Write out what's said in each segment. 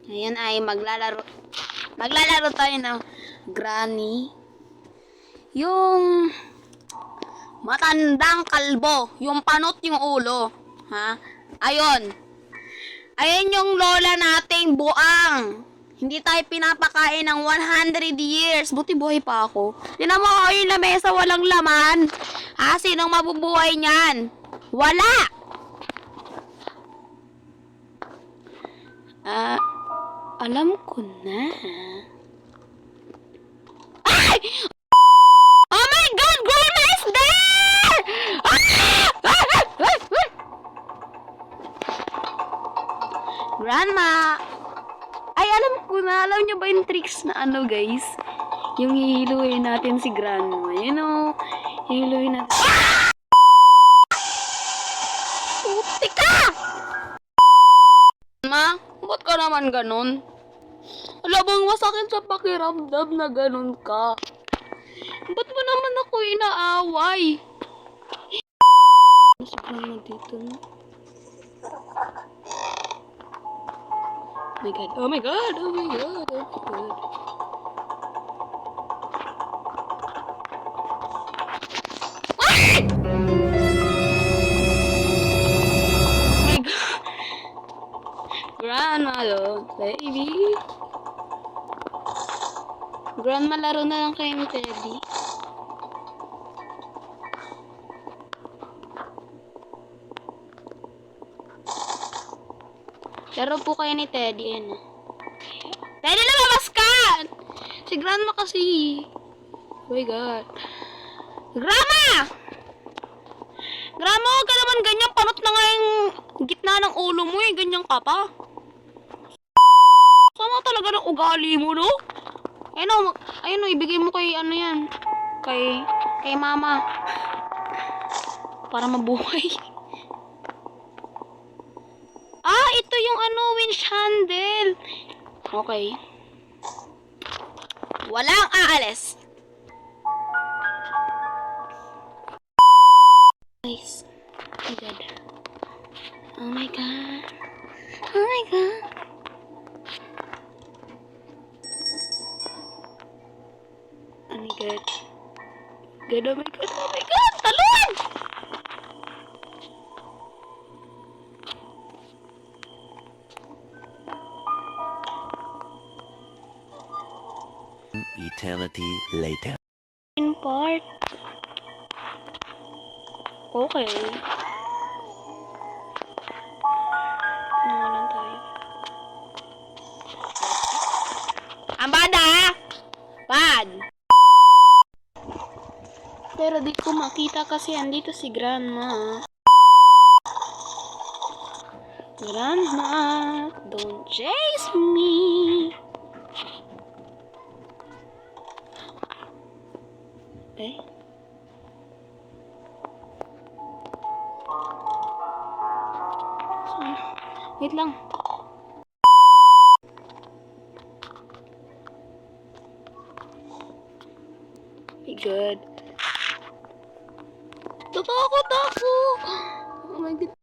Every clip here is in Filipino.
Ngayon ay maglalaro tayo ng Granny. Yung matandang kalbo, yung panot yung ulo. Ha? Ayun. Ayun yung lola nating buang. Hindi tayo pinapakain ng 100 years. Buti buhay pa ako. Tinan mo, yung lamesa walang laman. Ha? Sinong mabubuhay niyan? Wala! Alam ko na. Ay! Oh my God! Grandma is there! Grandma! Ay, alam ko na. Alam niyo ba yung tricks na ano, guys? Yung hihiluin natin si Grandma. You know, hihiluin natin. Puti ka! Ma, ba't ka naman ganun? Alam bang masakit sa pakiramdam na ganun ka? Ba't mo naman ako inaaway? Sobrang na dito, no? Oh my God, oh my God, oh my God, oh my God. Ay! Oh my God. Grandma, baby. Grandma, laro na lang kayo ni Teddy. Laro po kayo ni Teddy, ano? Teddy, lumabas ka! Si Grandma kasi. Oh my God. Grandma! Grandma, huwag ka naman ganyan. Panot na nga yung gitna ng ulo mo eh. Ganyan ka pa. Sama talaga ng ugali mo, no? Ayun o, ibigay mo kay ano yan. Kay mama. Para mabuhay. Ah, ito yung ano, winch handle. Okay. Walang aalis. Guys. Oh my God. Oh my God. Oh my God. Oh my God. God, oh my God, oh my God. Talon! Eternity later. In part. Okay. Nawalan tayo. Ang bada! Bad! Pero di ko makita kasi andito si Grandma. Grandma, don't chase me. Eh? Saan? Wait lang. My God. Tatakot ako! Oh my God.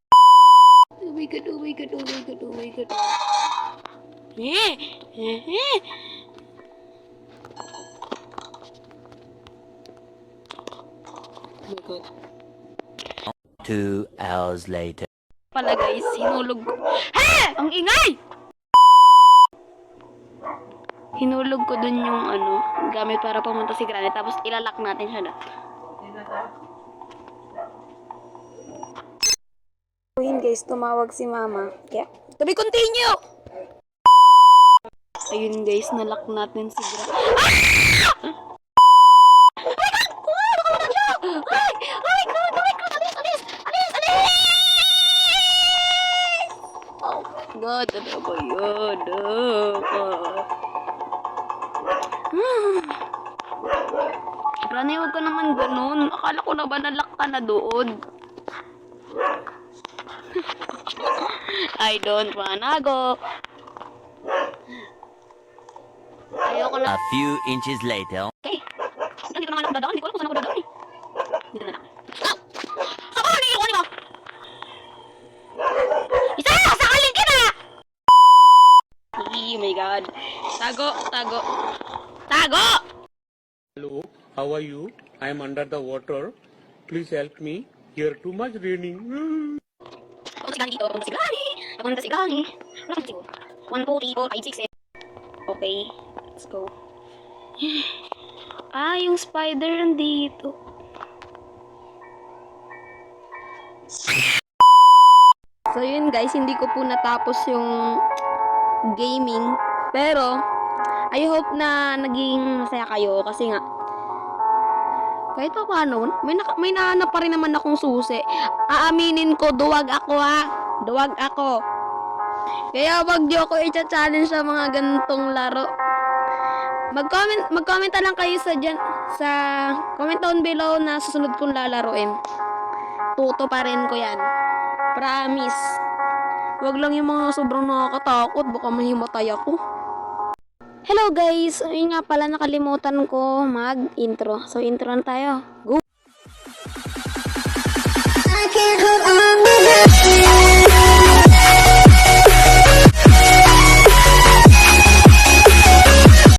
Oh my God, oh my God, oh my God, oh my God. Oh my God. 2 hours later. Pala guys, hinulog ko. Ha! Ang ingay! Hinulog ko dun yung ano, gamit para pumunta si Granny, tapos ilalak natin siya na. Ayun guys, tumawag si Mama. Yeah. To be continue! Ayun guys, nalak natin si Granny. Ah! God, ano ba yun? Rani, huwag ka naman ganun. Akala ko na ba nalak ka na doon? I don't wanna go. Ayoko na. A few inches later. Okay. Nandito na nga lang dadaan. Hindi ko alam kung saan ako dadaan eh. Dito na lang. Ow! Saan ka nandito? Isa! Sakalin ka na! Oh my god. Tago, tago. Tago! Hello, how are you? I am under the water. Please help me. Here too much raining. Papunta si Gani dito. Papunta si Gani. Papunta si Gani. Wala kang siguro. 1, 2, 3, 4, 5, 6, 7. Okay. Let's go. Ah, yung spider nandito. So yun guys, hindi ko po natapos yung gaming. Pero, I hope na naging masaya kayo kasi nga, kahit pa paano, may nahanap pa rin naman akong susi. Aaminin ko, duwag ako ha. Duwag ako. Kaya wag niyo ako i-challenge sa mga ganitong laro. Mag-comment lang kayo sa comment down below na susunod kong lalaruin. Tuto pa rin ko yan. Promise. Wag lang yung mga sobrang nakakatakot. Baka mahimatay ako. Hello guys. Ayun nga pala nakalimutan ko mag-intro. So intro na tayo. Go!